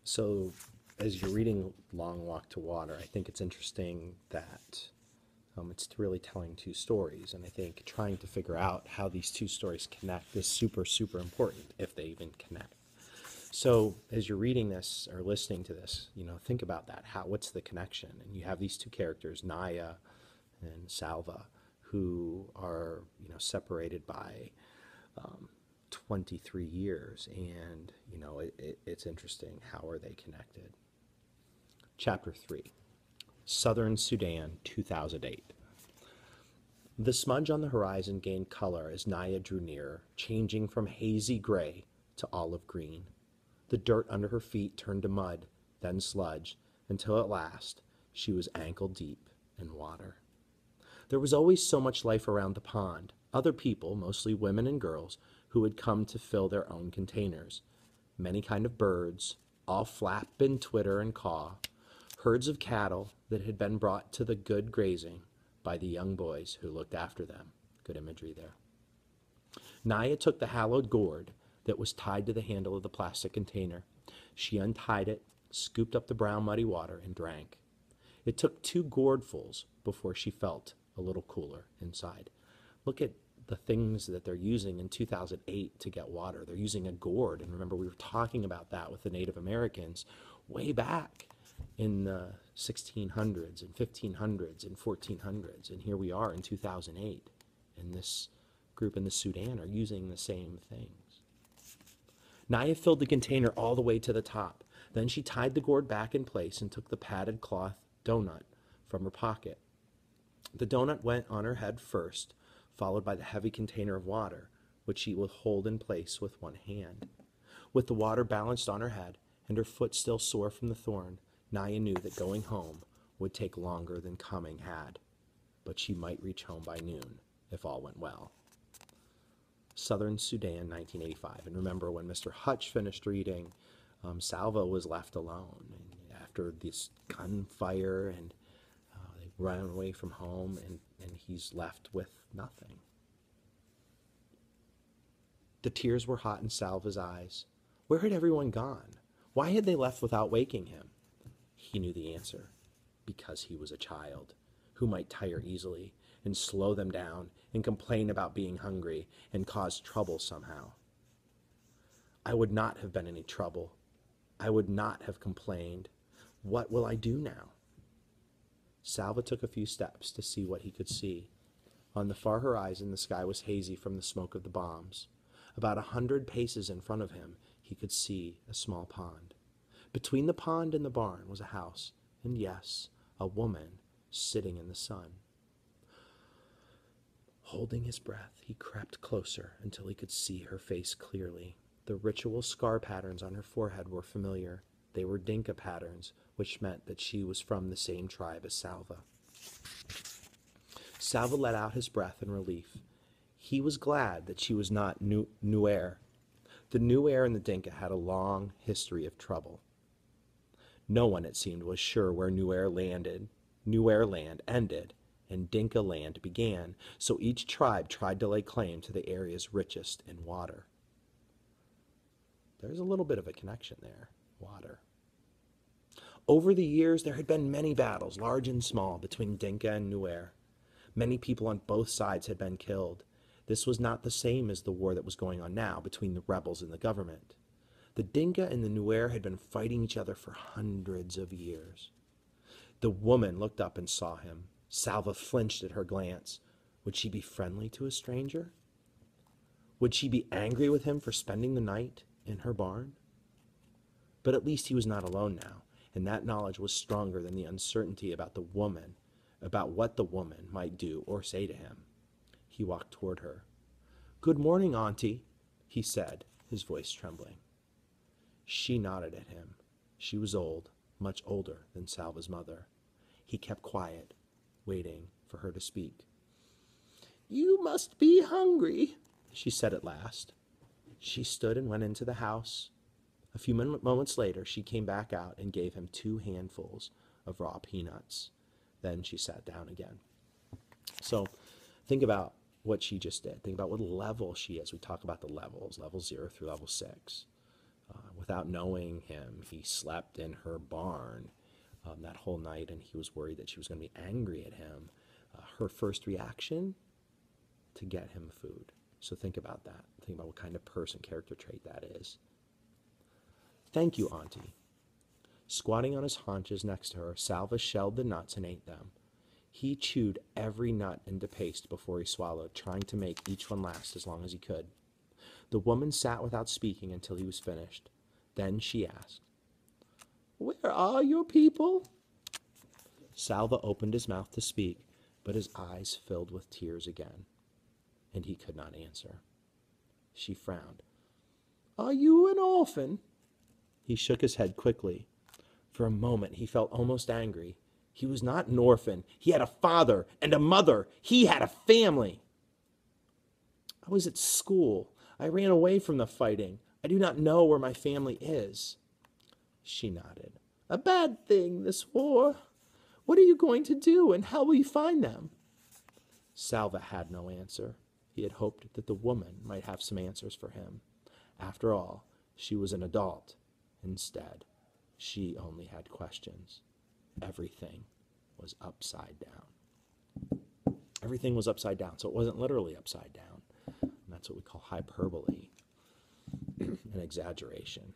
So, as you're reading Long Walk to Water, I think it's interesting that it's really telling two stories. And I think trying to figure out how these two stories connect is super, super important if they even connect. So, as you're reading this or listening to this, think about that. What's the connection? And you have these two characters, Naya and Salva, who are, separated by 23 years. And, it's interesting. How are they connected? Chapter 3, Southern Sudan, 2008. The smudge on the horizon gained color as Naya drew nearer, changing from hazy gray to olive green. The dirt under her feet turned to mud, then sludge, until at last she was ankle deep in water. There was always so much life around the pond. Other people, mostly women and girls, who had come to fill their own containers. Many kind of birds, all flap and twitter and caw. Herds of cattle that had been brought to the good grazing by the young boys who looked after them. Good imagery there. Naya took the hallowed gourd that was tied to the handle of the plastic container. She untied it, scooped up the brown muddy water, and drank. It took 2 gourdfuls before she felt a little cooler inside. Look at the things that they're using in 2008 to get water. They're using a gourd, and remember we were talking about that with the Native Americans way back in the 1600s and 1500s and 1400s, and here we are in 2008, and this group in the Sudan are using the same things. Naya filled the container all the way to the top. Then she tied the gourd back in place and took the padded cloth donut from her pocket. The donut went on her head first, followed by the heavy container of water, which she would hold in place with one hand. With the water balanced on her head and her foot still sore from the thorn, Naya knew that going home would take longer than coming had, but she might reach home by noon if all went well. Southern Sudan, 1985. And remember, when Mr. Hutch finished reading, Salva was left alone. And after this gunfire, and they ran away from home, and he's left with nothing. The tears were hot in Salva's eyes. Where had everyone gone? Why had they left without waking him? He knew the answer. Because he was a child who might tire easily and slow them down and complain about being hungry and cause trouble somehow. I would not have been any trouble. I would not have complained. What will I do now? Salva took a few steps to see what he could see. On the far horizon, the sky was hazy from the smoke of the bombs. About 100 paces in front of him, he could see a small pond. Between the pond and the barn was a house, and yes, a woman sitting in the sun. Holding his breath, he crept closer until he could see her face clearly. The ritual scar patterns on her forehead were familiar. They were Dinka patterns, which meant that she was from the same tribe as Salva. Salva let out his breath in relief. He was glad that she was not Nuer. The Nuer and the Dinka had a long history of trouble. No one, it seemed, was sure where Nuer land ended, and Dinka land began, so each tribe tried to lay claim to the area's richest in water. There's a little bit of a connection there, water. Over the years, there had been many battles, large and small, between Dinka and Nuer. Many people on both sides had been killed. This was not the same as the war that was going on now between the rebels and the government. The Dinka and the Nuer had been fighting each other for hundreds of years. The woman looked up and saw him. Salva flinched at her glance. Would she be friendly to a stranger? Would she be angry with him for spending the night in her barn? But at least he was not alone now, and that knowledge was stronger than the uncertainty about what the woman might do or say to him. He walked toward her. "Good morning, Auntie," he said, his voice trembling. She nodded at him. She was old, much older than Salva's mother. He kept quiet, waiting for her to speak. "You must be hungry," she said at last. She stood and went into the house. A few moments later, she came back out and gave him 2 handfuls of raw peanuts. Then she sat down again. So think about what she just did. Think about what level she is. We talk about the levels, level 0 through level 6. Without knowing him, he slept in her barn that whole night, and he was worried that she was going to be angry at him. Her first reaction, to get him food. So think about that. Think about what kind of person, character trait that is. Thank you, Auntie. Squatting on his haunches next to her, Salva shelled the nuts and ate them. He chewed every nut into paste before he swallowed, trying to make each one last as long as he could. The woman sat without speaking until he was finished. Then she asked, "Where are your people?" Salva opened his mouth to speak, but his eyes filled with tears again, and he could not answer. She frowned. "Are you an orphan?" He shook his head quickly. For a moment he felt almost angry. He was not an orphan. He had a father and a mother. He had a family. "I was at school. I ran away from the fighting. I do not know where my family is." She nodded. "A bad thing, this war. What are you going to do, and how will you find them?" Salva had no answer. He had hoped that the woman might have some answers for him. After all, she was an adult. Instead, she only had questions. Everything was upside down. Everything was upside down, so it wasn't literally upside down. And that's what we call hyperbole, an exaggeration.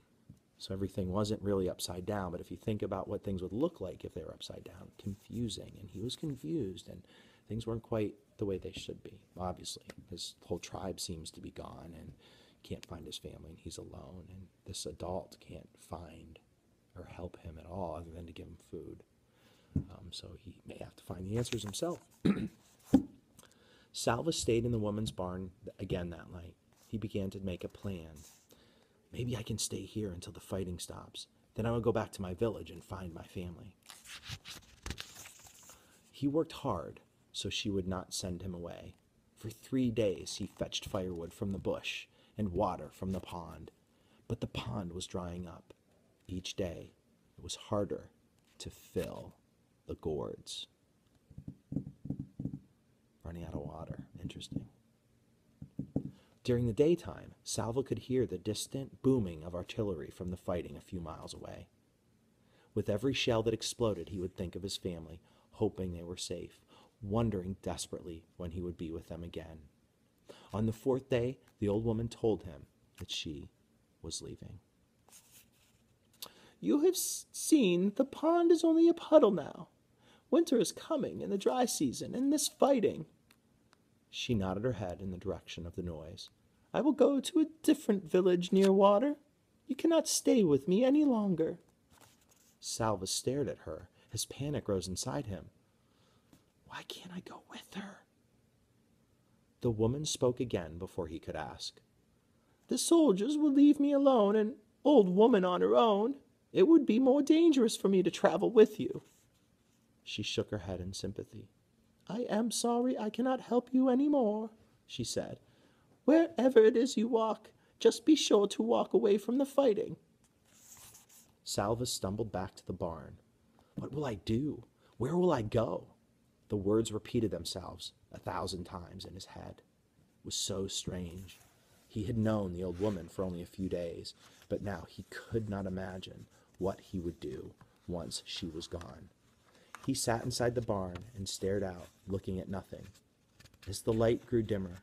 So everything wasn't really upside down, but if you think about what things would look like if they were upside down, confusing. And he was confused, and things weren't quite the way they should be, obviously. His whole tribe seems to be gone, and can't find his family, and he's alone, and this adult can't find or help him at all other than to give him food. So he may have to find the answers himself. Salva stayed in the woman's barn again that night. He began to make a plan. Maybe I can stay here until the fighting stops. Then I will go back to my village and find my family. He worked hard so she would not send him away. For 3 days he fetched firewood from the bush and water from the pond. But the pond was drying up. Each day it was harder to fill the gourds. Running out of water. Interesting. During the daytime, Salva could hear the distant booming of artillery from the fighting a few miles away. With every shell that exploded, he would think of his family, hoping they were safe, wondering desperately when he would be with them again. On the 4th day, the old woman told him that she was leaving. "You have seen the pond is only a puddle now. Winter is coming and the dry season and this fighting." She nodded her head in the direction of the noise. "I will go to a different village near water. You cannot stay with me any longer." Salva stared at her. His panic rose inside him. "Why can't I go with her?" The woman spoke again before he could ask. "The soldiers will leave me alone, an old woman on her own. It would be more dangerous for me to travel with you." She shook her head in sympathy. "I am sorry I cannot help you any more," she said. "Wherever it is you walk, just be sure to walk away from the fighting." Salva stumbled back to the barn. "What will I do? Where will I go?" The words repeated themselves 1,000 times in his head. It was so strange. He had known the old woman for only a few days, but now he could not imagine what he would do once she was gone. He sat inside the barn and stared out, looking at nothing. As the light grew dimmer,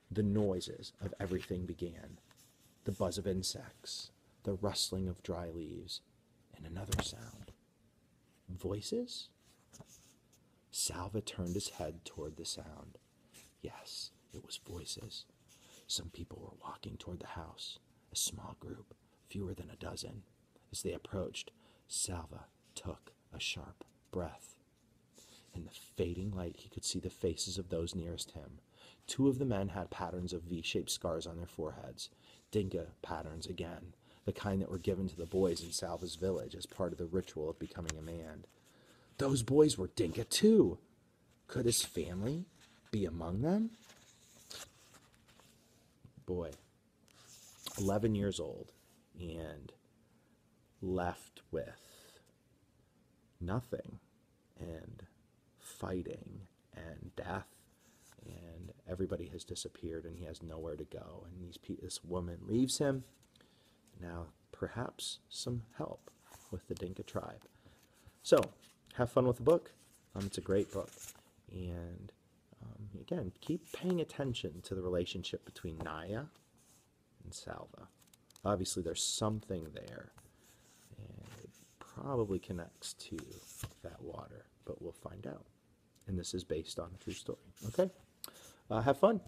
the noises of everything began. The buzz of insects, the rustling of dry leaves, and another sound. Voices? Salva turned his head toward the sound. Yes, it was voices. Some people were walking toward the house, a small group, fewer than a dozen. As they approached, Salva took a sharp breath. In the fading light, he could see the faces of those nearest him. 2 of the men had patterns of V-shaped scars on their foreheads. Dinka patterns again, the kind that were given to the boys in Salva's village as part of the ritual of becoming a man. Those boys were Dinka too. Could his family be among them? Boy, 11 years old and left with nothing and fighting and death, and everybody has disappeared and he has nowhere to go, and this woman leaves him. Now perhaps some help with the Dinka tribe. So, have fun with the book. It's a great book. And again, keep paying attention to the relationship between Naya and Salva. Obviously, there's something there, and it probably connects to that water, but we'll find out. And this is based on a true story. Okay? Have fun.